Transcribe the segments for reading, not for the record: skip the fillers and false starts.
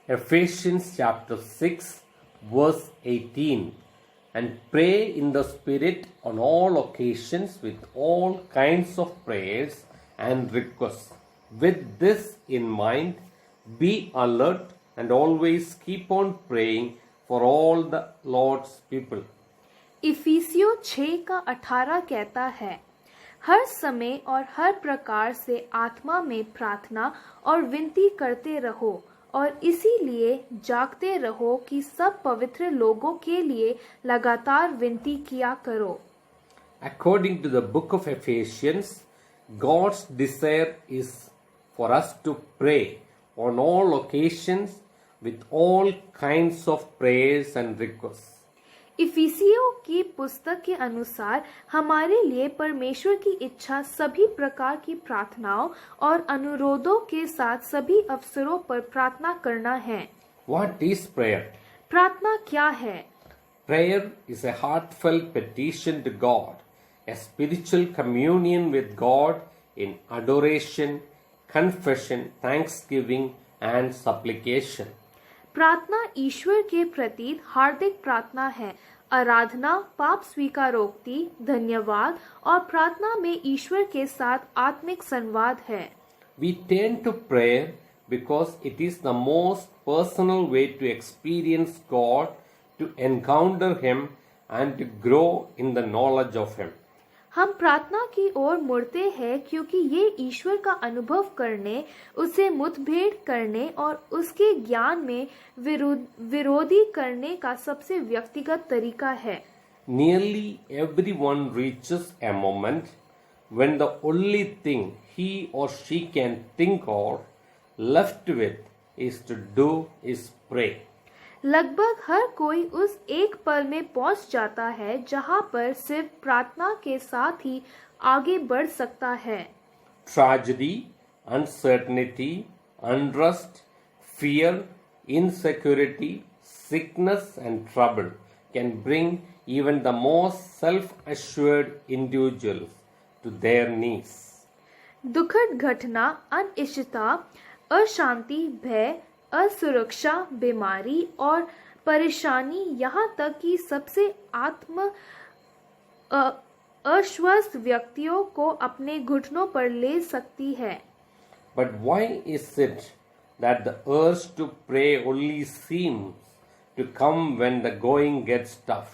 Ephesians chapter 6 verse 18. And pray in the Spirit on all occasions with all kinds of prayers and requests. With this in mind, be alert and always keep on praying for all the Lord's people. इफिसियों 6 का 18 कहता है, हर समय और हर प्रकार से आत्मा में प्रार्थना और विनती करते रहो और इसीलिए जागते रहो कि सब पवित्र लोगों के लिए लगातार विनती किया करो. According to the book of Ephesians, God's desire is for us to pray on all occasions with all kinds of prayers and requests. इफिसियों की पुस्तक के अनुसार हमारे लिए परमेश्वर की इच्छा सभी प्रकार की प्रार्थनाओं और अनुरोधों के साथ सभी अवसरों पर प्रार्थना करना है. What is prayer? प्रार्थना क्या है? Prayer is a heartfelt petition to God, a spiritual communion with God in adoration, confession, thanksgiving and supplication. प्रार्थना ईश्वर के प्रति हार्दिक प्रार्थना है. आराधना, पाप स्वीकारोक्ति, धन्यवाद और प्रार्थना में ईश्वर के साथ आत्मिक संवाद है. We turn to prayer because it is the most personal way to experience God, to encounter Him and to grow in the knowledge of Him. हम प्रार्थना की ओर मुड़ते हैं क्योंकि ये ईश्वर का अनुभव करने, उसे मुठभेड़ करने और उसके ज्ञान में विरोधी करने का सबसे व्यक्तिगत तरीका है. Nearly everyone reaches a moment when the only thing he or she can think or left with is to do is pray. लगभग हर कोई उस एक पल में पहुंच जाता है जहां पर सिर्फ प्रार्थना के साथ ही आगे बढ़ सकता है. Tragedy, uncertainty, unrest, fear, insecurity, sickness and trouble can bring even the most self-assured individuals to their knees. दुखद घटना, अनिश्चितता, अशांति, भय, असुरक्षा, बीमारी और परेशानी, यहाँ तक कि सबसे अस्वस्थ व्यक्तियों को अपने घुटनों पर ले सकती है. But why is it that the urge to pray only seems to come when the going gets tough?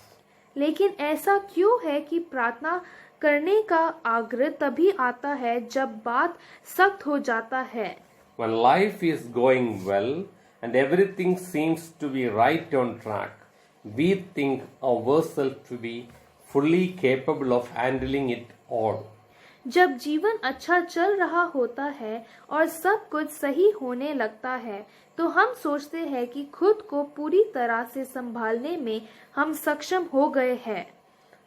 लेकिन ऐसा क्यों है कि प्रार्थना करने का आग्रह तभी आता है जब बात सख्त हो जाता है. When life is going well and everything seems to be right on track, we think ourselves to be fully capable of handling it all. जब जीवन अच्छा चल रहा होता है और सब कुछ सही होने लगता है, तो हम सोचते हैं कि खुद को पूरी तरह से संभालने में हम सक्षम हो गए हैं.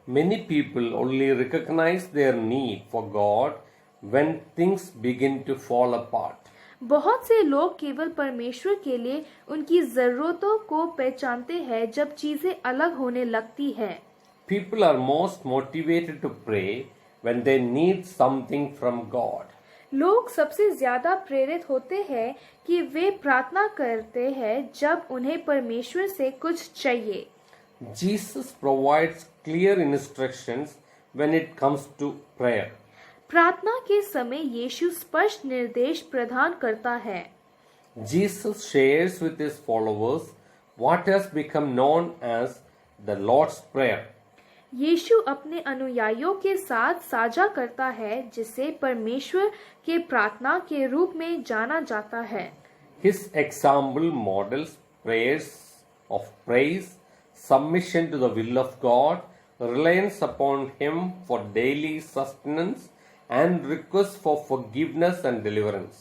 Many people only recognize their need for God when things begin to fall apart. बहुत से लोग केवल परमेश्वर के लिए उनकी जरूरतों को पहचानते हैं जब चीजें अलग होने लगती है. People are most motivated to pray when they need something from God. लोग सबसे ज्यादा प्रेरित होते हैं कि वे प्रार्थना करते हैं जब उन्हें परमेश्वर से कुछ चाहिए. Jesus provides clear instructions when it comes to prayer. प्रार्थना के समय यीशु स्पष्ट निर्देश प्रदान करता है. Jesus shares with his followers what has become known as the Lord's Prayer. यीशु अपने अनुयायियों के साथ साझा करता है जिसे परमेश्वर के प्रार्थना के रूप में जाना जाता है. His example models prayers of praise, submission to the will of God, reliance upon Him for daily sustenance and request for forgiveness and deliverance.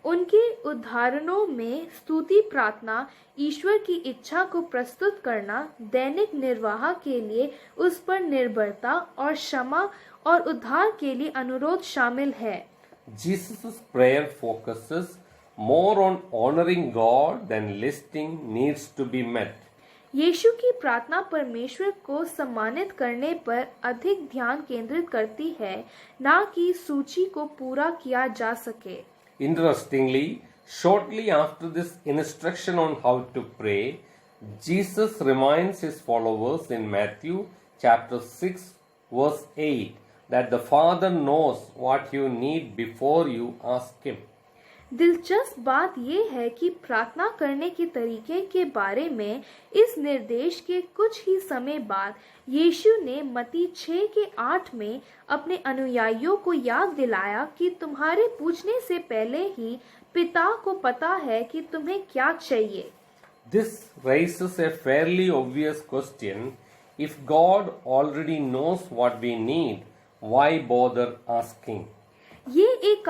उनके उदाहरणों में स्तुति प्रार्थना, ईश्वर की इच्छा को प्रस्तुत करना, दैनिक निर्वाह के लिए उस पर निर्भरता और क्षमा और उद्धार के लिए अनुरोध शामिल है. Jesus' prayer focuses more on honoring God than listing needs to be met. यीशु की प्रार्थना परमेश्वर को सम्मानित करने पर अधिक ध्यान केंद्रित करती है, ना कि सूची को पूरा किया जा सके. Interestingly, Shortly after this instruction on how to pray, Jesus reminds his followers in Matthew chapter 6 verse 8 that the Father knows what you need before you ask him. दिलचस्प बात यह है कि प्रार्थना करने के तरीके के बारे में इस निर्देश के कुछ ही समय बाद यीशु ने मत्ती 6 के 8 में अपने अनुयायियों को याद दिलाया कि तुम्हारे पूछने से पहले ही पिता को पता है कि तुम्हें क्या चाहिए। This raises a fairly obvious question. If God already knows what we need, why bother asking? ये एक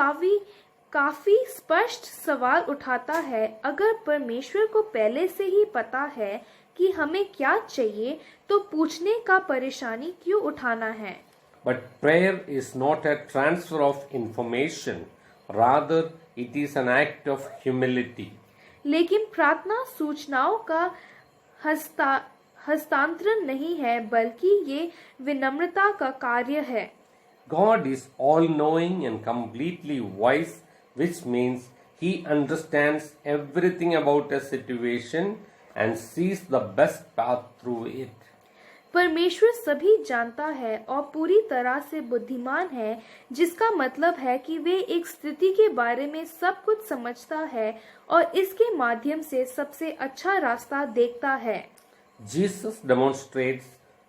काफी स्पष्ट सवाल उठाता है। अगर परमेश्वर को पहले से ही पता है कि हमें क्या चाहिए तो पूछने का परेशानी क्यों उठाना है। But prayer is not a transfer of information. Rather, it is an act of humility. लेकिन प्रार्थना सूचनाओं का हस्तांतरण नहीं है, बल्कि ये विनम्रता का कार्य है। God is all-knowing and completely wise, which means he understands everything about a situation and sees the best path through it. परमेश्वर सभी जानता है और पूरी तरह से बुद्धिमान है, जिसका मतलब है कि वे एक स्थिति के बारे में सब कुछ समझता है और इसके माध्यम से सबसे अच्छा रास्ता देखता है। Jesus demonstrates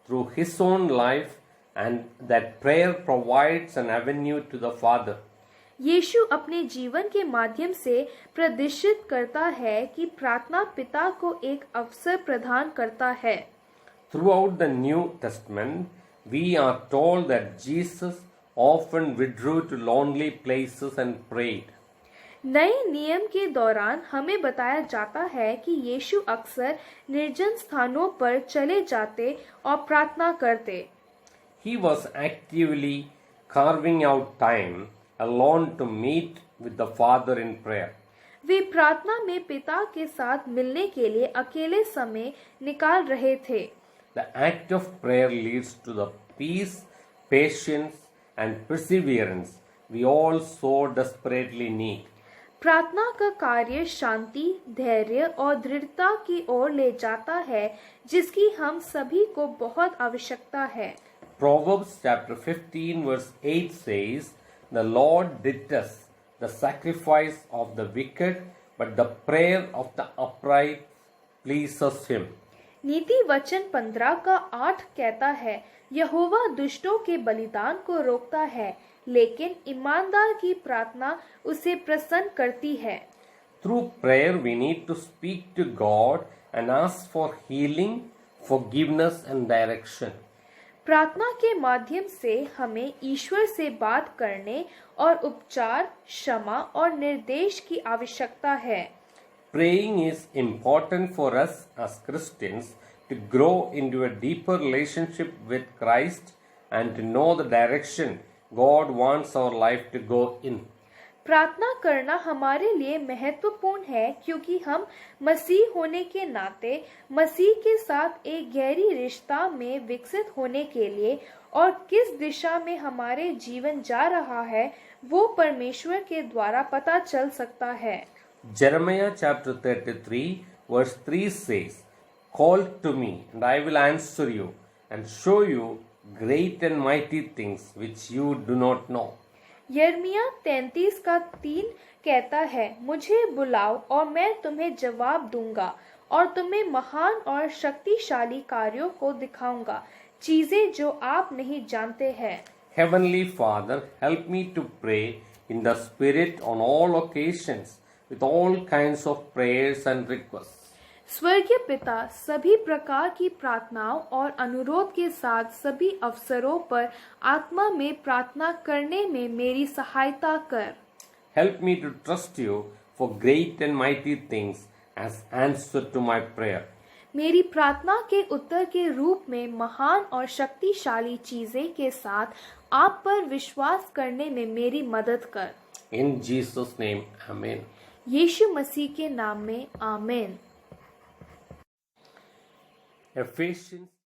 through his own life and that prayer provides an avenue to the Father. यीशु अपने जीवन के माध्यम से प्रदर्शित करता है कि प्रार्थना पिता को एक अवसर प्रदान करता है। Throughout the New Testament, we are told that Jesus often withdrew to lonely places and prayed. नए नियम के दौरान हमें बताया जाता है कि यीशु अक्सर निर्जन स्थानों पर चले जाते और प्रार्थना करते। He was actively carving out time alone to meet with the Father in prayer. वे प्रार्थना में पिता के साथ मिलने के लिए अकेले समय निकाल रहे थे। The act of prayer leads to the peace, patience, and perseverance we all so desperately need. प्रार्थना का कार्य शांति, धैर्य और दृढ़ता की ओर ले जाता है, जिसकी हम सभी को बहुत आवश्यकता है। Proverbs chapter 15 verse 8 says, "The Lord detests the sacrifice of the wicked, but the prayer of the upright pleases him." नीति वचन 15 का 8 कहता है, यहोवा दुष्टों के बलिदान को रोकता है, लेकिन ईमानदार की प्रार्थना उसे प्रसन्न करती है। Through prayer we need to speak to God and ask for healing, forgiveness and direction. प्रार्थना के माध्यम से हमें ईश्वर से बात करने और उपचार, क्षमा और निर्देश की आवश्यकता है। Praying is important for us as Christians to grow into a deeper relationship with Christ and to know the direction God wants our life to go in. प्रार्थना करना हमारे लिए महत्वपूर्ण है, क्योंकि हम मसीह होने के नाते मसीह के साथ एक गहरी रिश्ता में विकसित होने के लिए और किस दिशा में हमारे जीवन जा रहा है वो परमेश्वर के द्वारा पता चल सकता है। Jeremiah chapter 33 verse 3 says, "Call to me and I will answer you and show you great and mighty things which you do not know." यिर्मयाह 33 का 3 कहता है, मुझे बुलाओ और मैं तुम्हें जवाब दूंगा और तुम्हें महान और शक्तिशाली कार्यों को दिखाऊंगा, चीजें जो आप नहीं जानते हैं। Heavenly Father, help me to pray in the Spirit on all occasions with all kinds of prayers and requests. स्वर्गीय पिता, सभी प्रकार की प्रार्थनाओं और अनुरोध के साथ सभी अवसरों पर आत्मा में प्रार्थना करने में मेरी सहायता कर। Help me to trust you for great and mighty things as answer to my prayer. मेरी प्रार्थना के उत्तर के रूप में महान और शक्तिशाली चीजें के साथ आप पर विश्वास करने में मेरी मदद कर। In Jesus' name, Amen. यीशु मसीह के नाम में आमीन। Ephesians